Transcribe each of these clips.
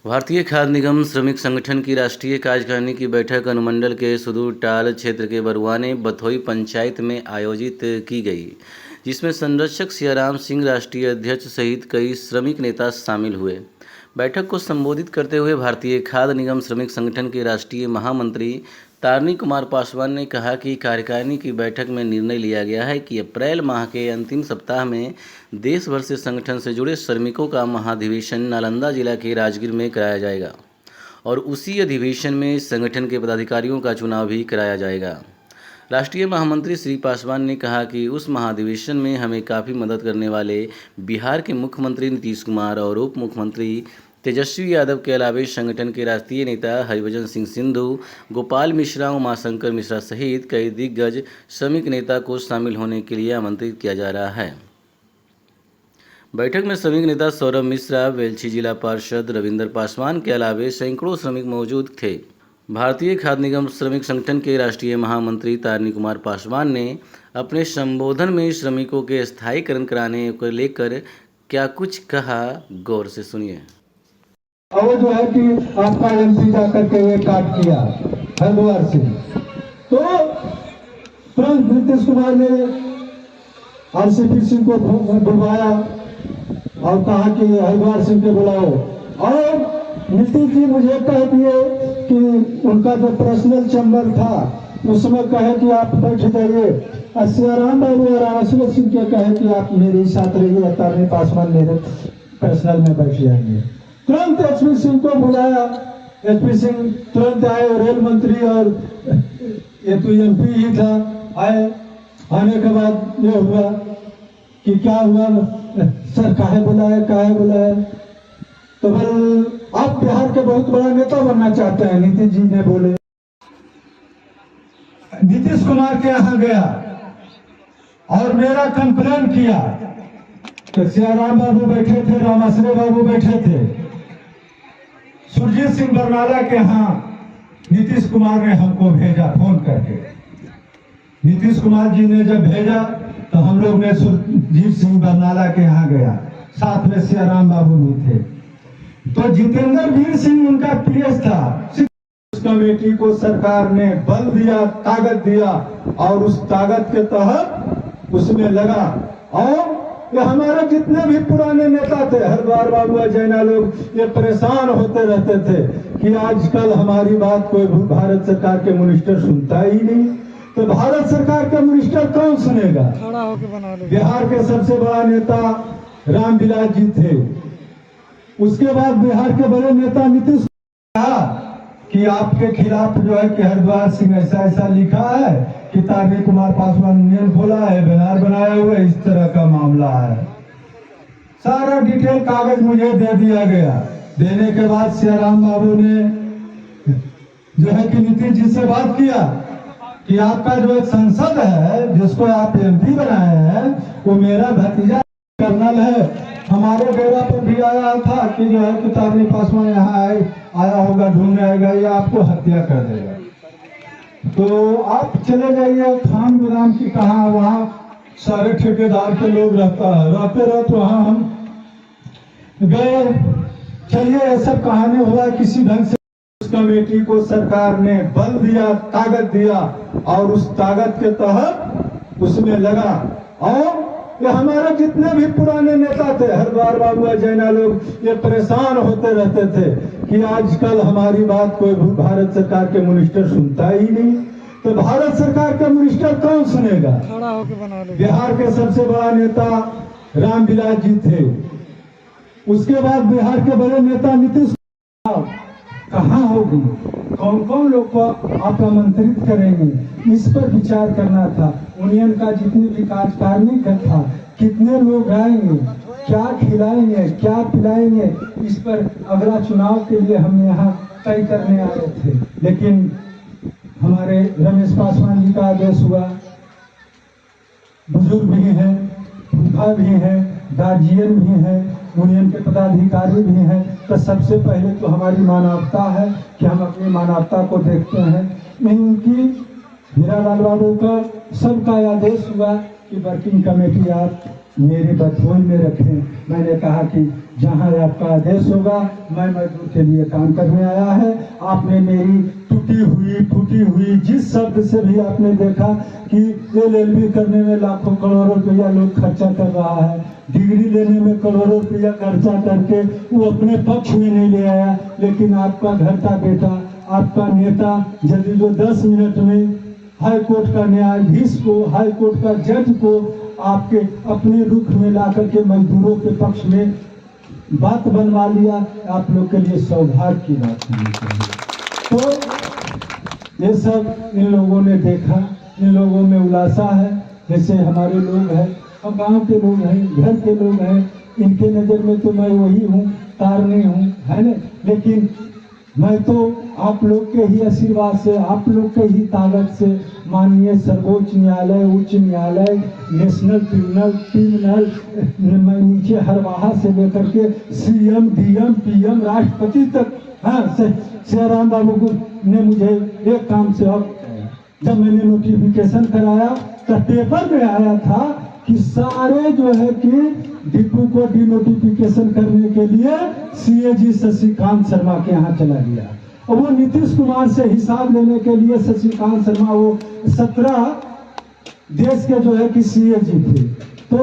भारतीय खाद्य निगम श्रमिक संगठन की राष्ट्रीय कार्यकारिणी की बैठक अनुमंडल के सुदूर टाल क्षेत्र के बरुआने बथोई पंचायत में आयोजित की गई, जिसमें संरक्षक सियाराम सिंह राष्ट्रीय अध्यक्ष सहित कई श्रमिक नेता शामिल हुए। बैठक को संबोधित करते हुए भारतीय खाद्य निगम श्रमिक संगठन के राष्ट्रीय महामंत्री तारनी कुमार पासवान ने कहा कि कार्यकारिणी की बैठक में निर्णय लिया गया है कि अप्रैल माह के अंतिम सप्ताह में देश भर से संगठन से जुड़े श्रमिकों का महाधिवेशन नालंदा जिला के राजगीर में कराया जाएगा और उसी अधिवेशन में संगठन के पदाधिकारियों का चुनाव भी कराया जाएगा। राष्ट्रीय महामंत्री श्री पासवान ने कहा कि उस महाधिवेशन में हमें काफ़ी मदद करने वाले बिहार के मुख्यमंत्री नीतीश कुमार और उप मुख्यमंत्री तेजस्वी यादव के अलावा संगठन के राष्ट्रीय नेता हरिभजन सिंह सिंधु, गोपाल मिश्रा, उमाशंकर मिश्रा सहित कई दिग्गज श्रमिक नेता को शामिल होने के लिए आमंत्रित किया जा रहा है। बैठक में श्रमिक नेता सौरभ मिश्रा, वेलछी जिला पार्षद रविंदर पासवान के अलावा सैकड़ों श्रमिक मौजूद थे। भारतीय खाद्य निगम श्रमिक संगठन के राष्ट्रीय महामंत्री तारनी कुमार पासवान ने अपने संबोधन में श्रमिकों के स्थायीकरण कराने को लेकर क्या कुछ कहा, गौर से सुनिए। और जो है कि आपका एमपी जाकर के ये काट किया हरिद्वार से, तो तुरंत नीतीश कुमार ने आरसीपी सिंह को बुलवाया और कहा कि हरिद्वार सिंह को बुलाओ, और नीतीश जी मुझे कह दिए कि उनका जो पर्सनल चैम्बर था उसमें कहे कि आप बैठ जाइए, और सियाराम बाबू और आरसीपी सिंह के कहे कि आप मेरे साथ रहिए, तारनी पासवान मेरे पर्सनल में बैठ जाएंगे। तुरंत एचपी सिंह को बुलाया, एचपी सिंह तुरंत आए, रेल मंत्री और ये तो एमपी ही था, आए। आने के बाद ये हुआ कि क्या हुआ, सर काहे बुलाए, तो बोल आप बिहार के बहुत बड़ा नेता बनना चाहते हैं, नीतीश जी ने बोले। नीतीश कुमार के यहाँ गया और मेरा कंप्लेन किया तो सियाराम बाबू बैठे थे, रामाश्रय बाबू बैठे थे, सुरजीत सिंह बरनाला के यहाँ नीतीश कुमार ने हमको भेजा फोन करके। नीतीश कुमार जी ने जब भेजा तो हम लोग ने सुरजीत सिंह बरनाला के यहाँ गया, साथ में सियाराम बाबू भी थे। तो जितेंद्र वीर सिंह उनका पीएस था। उस कमेटी को सरकार ने बल दिया, ताकत दिया, और उस ताकत के तहत उसमें लगा। और ये हमारे जितने भी पुराने नेता थे, हरिद्वार बाबू, जैना लोग, ये परेशान होते रहते थे कि आजकल हमारी बात कोई भारत सरकार के मिनिस्टर सुनता ही नहीं। तो भारत सरकार के मिनिस्टर कौन सुनेगा? बिहार के सबसे बड़ा नेता रामविलास जी थे, उसके बाद बिहार के बड़े नेता नीतीश कहा कि आपके खिलाफ जो है कि हरिद्वार सिंह ऐसा लिखा है कि तारनी कुमार पासवान ने बोला है, बैनर बनाया हुआ, इस तरह का मामला है। सारा डिटेल कागज मुझे दे दिया गया। देने के बाद सियाराम बाबू ने जो है कि नीतीश जी से बात किया कि आपका जो एक सांसद है जिसको आप एमपी बनाए हैं, वो मेरा भतीजा कर्नल है, हमारे डेरा पर भी आया था कि जो है कि तारनी पासवान यहाँ आया होगा, ढूंढने आएगा, या आपको हत्या कर देगा। तो आप चले जाइए खान गोदाम की, कहा वहाँ सारे ठेकेदार के लोग रहते वहाँ हम गए। चलिए ये सब कहानी हुआ, किसी ढंग से उस कमेटी को सरकार ने बल दिया, ताकत दिया, और उस ताकत के तहत उसमें लगा। और ये हमारे जितने भी पुराने नेता थे, हरिद्वार बाबू, जैना लोग, ये परेशान होते रहते थे कि आजकल हमारी बात कोई भारत सरकार के मिनिस्टर सुनता ही नहीं। तो भारत सरकार के मिनिस्टर कौन सुनेगा? बिहार के सबसे बड़ा नेता रामविलास जी थे, उसके बाद बिहार के बड़े नेता नीतीश कहाँ होगी, कौन कौन लोग को आप आमंत्रित करेंगे, इस पर विचार करना था। यूनियन का जितनी भी कार्यकारिणी का था, कितने लोग आएंगे, क्या खिलाएंगे, क्या पिलाएंगे, इस पर अगला चुनाव के लिए हम यहाँ तय करने आ रहे थे। लेकिन हमारे रमेश पासवान जी का आदेश हुआ, बुजुर्ग भी हैं, फूफा भी हैं, गार्जियन भी हैं, यूनियन के पदाधिकारी भी हैं, तो सबसे पहले तो हमारी मानवता है कि हम अपनी मानवता को देखते हैं। इनकी हीरालाल बाबू का सबका आदेश हुआ कि वर्किंग कमेटी आप मेरे बथोई में रखें। मैंने कहा कि जहां आपका आदेश होगा मैं मजदूर के लिए काम करने आया है। आपने मेरी टूटी हुई जिस शब्द से भी आपने देखा कि LLB करने में लाखों करोड़ों रुपया लोग खर्चा कर रहा है, डिग्री लेने में करोड़ों रुपया खर्चा करके वो अपने पक्ष में नहीं ले आया, लेकिन आपका घर का बेटा, आपका नेता यदि जो 10 मिनट में हाई कोर्ट का न्यायाधीश को, हाई कोर्ट का जज को आपके अपने रुख में ला करके मजदूरों के पक्ष में बात बनवा लिया, आप लोग के लिए सौभाग्य की बात होनी चाहिए। तो ये सब इन लोगों ने देखा, इन लोगों में उलासा है। जैसे हमारे लोग हैं और गांव के लोग हैं, घर के लोग हैं, इनके नज़र में तो मैं वही हूँ, तारने हूँ, है ना। लेकिन मैं तो आप लोग के ही आशीर्वाद से, आप लोग के ही ताकत से माननीय सर्वोच्च न्यायालय, उच्च न्यायालय, नेशनल ट्रिब्यूनल, मैं नीचे हरवाहा से लेकर के CM, DM, PM, राष्ट्रपति तक, हाँ, सियाराम बाबू ने मुझे एक काम से अब जब मैंने नोटिफिकेशन कराया तो पेपर में आया था कि सारे जो है कि डिपो को डिनोटिफिकेशन करने के लिए CAG शशिकांत शर्मा के यहाँ चला गया। और वो नीतीश कुमार से हिसाब लेने के लिए शशिकांत शर्मा, वो 17 देश के जो है कि CAG थे। तो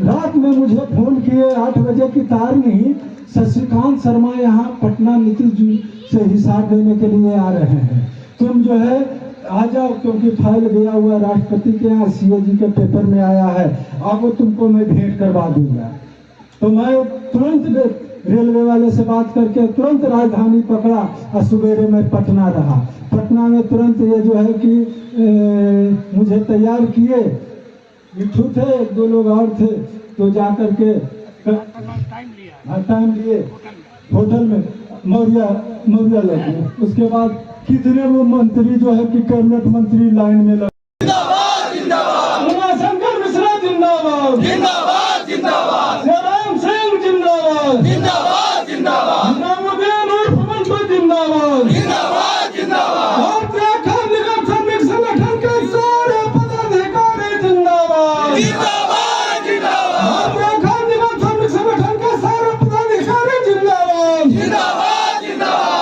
रात में मुझे फोन किए 8 बजे की तार नहीं, शशिकांत शर्मा यहाँ पटना नीतीश जी से हिसाब लेने के लिए आ रहे हैं, तुम जो है आ जाओ, क्योंकि फाइल गया हुआ राष्ट्रपति के यहाँ, CAG के पेपर में आया है, अब वो तुमको मैं भेंट करवा दूंगा। तो मैं तुरंत रेलवे वाले से बात करके तुरंत राजधानी पकड़ा और सवेरे मैं पटना रहा। पटना में तुरंत ये जो है कि मुझे तैयार किए, मिठू थे, 1-2 लोग और थे, तो जा करके टाइम लिए होटल में मौर्या लगे। उसके बाद कितने वो मंत्री जो है कि कैबिनेट मंत्री लाइन में लगे। जिंदाबाद जिंदाबाद, उमाशंकर मिश्रा जिंदाबाद, जिंदाबाद जिंदाबाद, जयराम सिंह जिंदाबाद, जिंदाबाद जिंदाबाद, नमोदीन उर्फ मंटू जिंदाबाद, जिंदाबाद जिंदाबाद, भारतीय खाद्य निगम श्रमिक संगठन के सारे पदाधिकारी जिंदाबाद, जिंदाबाद जिंदाबाद, भारतीय खाद्य निगम श्रमिक संगठन के सारे पदाधिकारी जिंदाबाद, जिंदाबाद जिंदाबाद।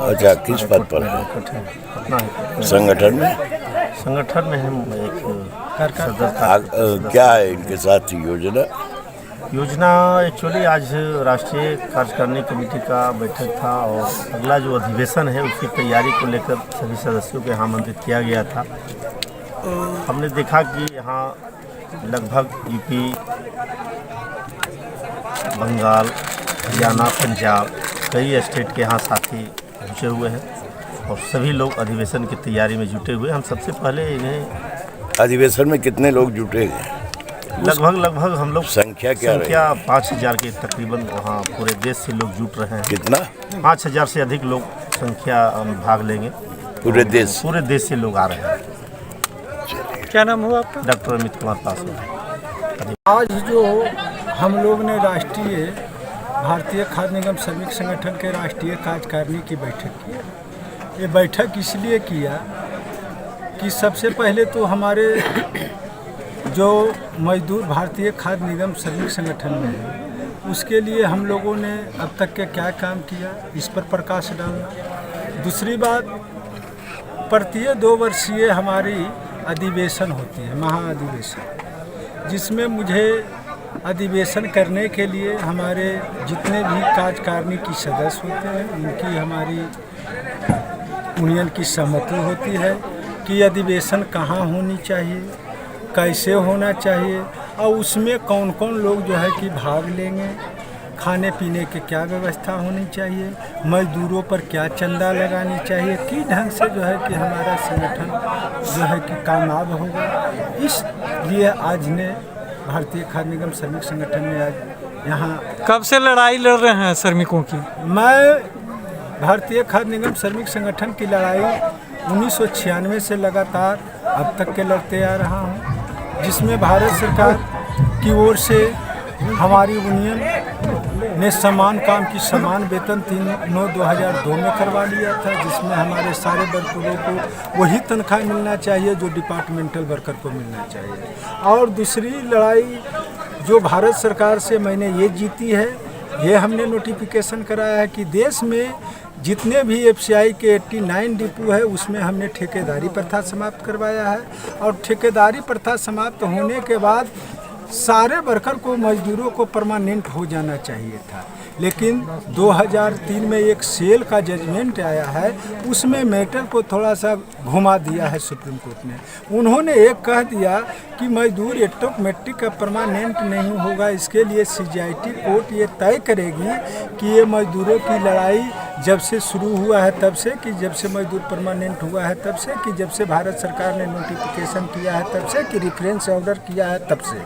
अच्छा, किस पद पर है संगठन में? संगठन में हम एक सदस्य। क्या है इनके साथ योजना? एक्चुअली आज राष्ट्रीय कार्यकारिणी कमेटी का बैठक था और अगला जो अधिवेशन है उसकी तैयारी को लेकर सभी सदस्यों को यहाँ आमंत्रित किया गया था। हमने देखा कि यहाँ लगभग यूपी, बंगाल, हरियाणा, पंजाब, कई स्टेट के यहाँ साथी पहुँचे हुए हैं और सभी लोग अधिवेशन की तैयारी में जुटे हुए। हम सबसे पहले इन्हें अधिवेशन में कितने लोग जुटे हैं? लगभग हम लोग संख्या 5000 के तकरीबन वहाँ पूरे देश से लोग जुट रहे हैं। कितना? 5000 से अधिक लोग संख्या भाग लेंगे। पूरे देश से लोग आ रहे हैं। क्या नाम हुआ आपका? डॉक्टर अमित कुमार पासवान। आज जो हम लोग ने राष्ट्रीय भारतीय खाद्य निगम श्रमिक संगठन के राष्ट्रीय कार्यकारिणी की बैठक की। ये बैठक इसलिए किया कि सबसे पहले तो हमारे जो मजदूर भारतीय खाद्य निगम श्रमिक संगठन में है उसके लिए हम लोगों ने अब तक के क्या काम किया इस पर प्रकाश डालना। दूसरी बात, प्रत्येक 2 वर्षीय हमारी अधिवेशन होती है, महाअधिवेशन, जिसमें मुझे अधिवेशन करने के लिए हमारे जितने भी कार्यकारिणी की सदस्य होते हैं उनकी, हमारी यूनियन की सहमति होती है कि अधिवेशन कहाँ होनी चाहिए, कैसे होना चाहिए और उसमें कौन कौन लोग जो है कि भाग लेंगे, खाने पीने की क्या व्यवस्था होनी चाहिए, मजदूरों पर क्या चंदा लगानी चाहिए, किस ढंग से जो है कि हमारा संगठन जो है कि कामयाब होगा। इसलिए आज ने भारतीय खाद्य निगम श्रमिक संगठन ने आज यहाँ। कब से लड़ाई लड़ रहे हैं श्रमिकों की? मैं भारतीय खाद्य निगम श्रमिक संगठन की लड़ाई 1996 से लगातार अब तक के लड़ते आ रहा हूँ, जिसमें भारत सरकार की ओर से हमारी यूनियन ने समान काम की समान वेतन 3/9/2002 में करवा लिया था, जिसमें हमारे सारे वर्करों को वही तनख्वाह मिलना चाहिए जो डिपार्टमेंटल वर्कर को मिलना चाहिए। और दूसरी लड़ाई जो भारत सरकार से मैंने ये जीती है, ये हमने नोटिफिकेशन कराया है कि देश में जितने भी एफसीआई के 89 डिपो है उसमें हमने ठेकेदारी प्रथा समाप्त करवाया है। और ठेकेदारी प्रथा समाप्त होने के बाद सारे वर्कर को, मजदूरों को परमानेंट हो जाना चाहिए था, लेकिन 2003 में एक सेल का जजमेंट आया है, उसमें मैटर को थोड़ा सा घुमा दिया है सुप्रीम कोर्ट ने। उन्होंने एक कह दिया कि मजदूर ऑटोमेटिक का परमानेंट नहीं होगा, इसके लिए सीजीआईटी कोर्ट ये तय करेगी कि ये मजदूरों की लड़ाई जब से शुरू हुआ है तब से, कि जब से मजदूर परमानेंट हुआ है तब से, कि जब से भारत सरकार ने नोटिफिकेशन किया है तब से, कि रेफरेंस ऑर्डर किया है तब से।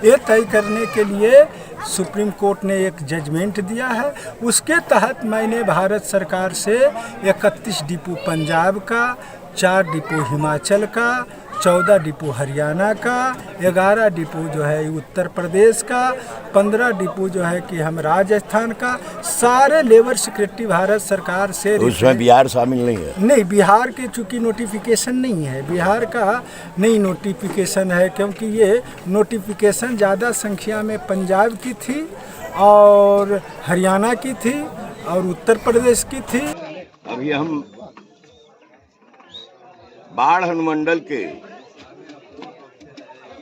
ये तय करने के लिए सुप्रीम कोर्ट ने एक जजमेंट दिया है। उसके तहत मैंने भारत सरकार से 31 डिपो पंजाब का, 4 डिपो हिमाचल का, 14 डिपो हरियाणा का, 11 डिपो जो है उत्तर प्रदेश का, 15 डिपो जो है कि हम राजस्थान का, सारे लेबर सेक्रेटरी भारत सरकार से। उसमें बिहार शामिल नहीं है? नहीं, बिहार के चूँकि नोटिफिकेशन नहीं है, बिहार का नहीं नोटिफिकेशन है, क्योंकि ये नोटिफिकेशन ज़्यादा संख्या में पंजाब की थी और हरियाणा की थी और उत्तर प्रदेश की थी। अभी हम बाढ़ अनुमंडल के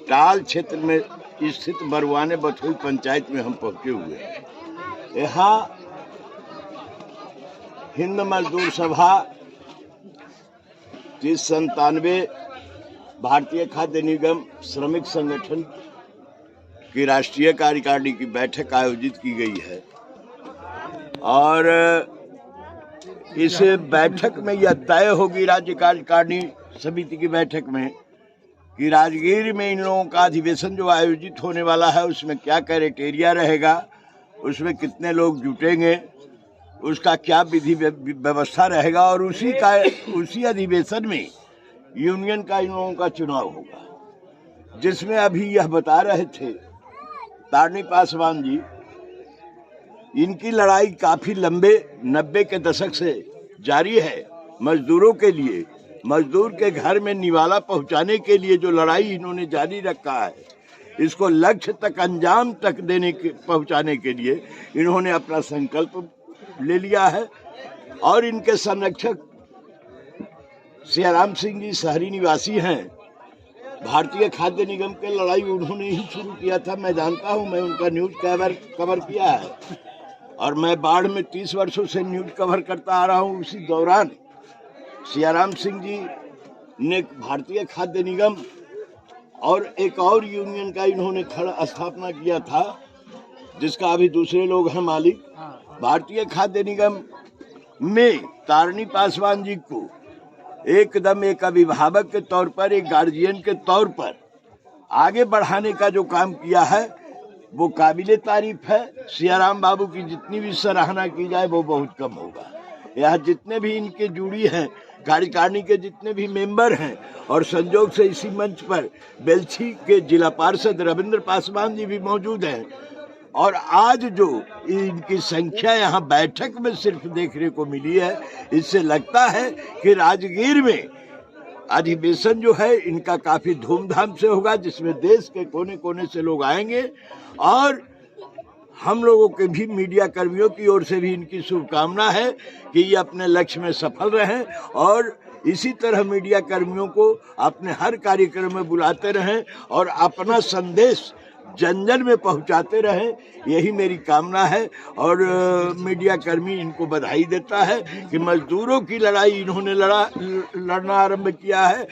टाल क्षेत्र में स्थित बरुआने बथोई पंचायत में हम पहुंचे हुए हैं। यहाँ हिंद मजदूर सभा 3097 भारतीय खाद्य निगम श्रमिक संगठन की राष्ट्रीय कार्यकारिणी की बैठक आयोजित की गई है और इस बैठक में यह तय होगी, राज्य कार्यकारिणी समिति की बैठक में, कि राजगीर में इन लोगों का अधिवेशन जो आयोजित होने वाला है उसमें क्या क्राइटेरिया रहेगा, उसमें कितने लोग जुटेंगे, उसका क्या विधि व्यवस्था रहेगा और उसी अधिवेशन में यूनियन का इन लोगों का चुनाव होगा, जिसमें अभी यह बता रहे थे तारनी पासवान जी, इनकी लड़ाई काफी लंबे 90 के दशक से जारी है। मजदूरों के लिए, मजदूर के घर में निवाला पहुंचाने के लिए जो लड़ाई इन्होंने जारी रखा है, इसको लक्ष्य तक, अंजाम तक पहुंचाने के लिए इन्होंने अपना संकल्प ले लिया है। और इनके संरक्षक सियाराम सिंह जी शहरी निवासी हैं। भारतीय खाद्य निगम के लड़ाई उन्होंने ही शुरू किया था, मैं जानता हूं, मैं उनका न्यूज कवर किया है और मैं बाढ़ में 30 वर्षों से न्यूज कवर करता आ रहा हूं। उसी दौरान सियाराम सिंह जी ने भारतीय खाद्य निगम और एक और यूनियन का इन्होंने स्थापना किया था, जिसका अभी दूसरे लोग हैं मालिक। भारतीय खाद्य निगम में तारनी पासवान जी को एकदम एक अभिभावक के तौर पर, एक गार्जियन के तौर पर आगे बढ़ाने का जो काम किया है वो काबिले तारीफ है। सियाराम बाबू की जितनी भी सराहना की जाए वो बहुत कम होगा। यहाँ जितने भी इनके जुड़ी हैं, कार्यकारिणी के जितने भी मेंबर हैं, और संजोग से इसी मंच पर बेलछी के जिला पार्षद रविंद्र पासवान जी भी मौजूद हैं। और आज जो इनकी संख्या यहाँ बैठक में सिर्फ देखने को मिली है, इससे लगता है कि राजगीर में अधिवेशन जो है इनका काफी धूमधाम से होगा, जिसमें देश के कोने कोने से लोग आएंगे। और हम लोगों के भी, मीडिया कर्मियों की ओर से भी इनकी शुभकामना है कि ये अपने लक्ष्य में सफल रहें और इसी तरह मीडिया कर्मियों को अपने हर कार्यक्रम में बुलाते रहें और अपना संदेश जन जन में पहुंचाते रहें, यही मेरी कामना है। और मीडिया कर्मी इनको बधाई देता है कि मजदूरों की लड़ाई इन्होंने लड़ना आरंभ किया है।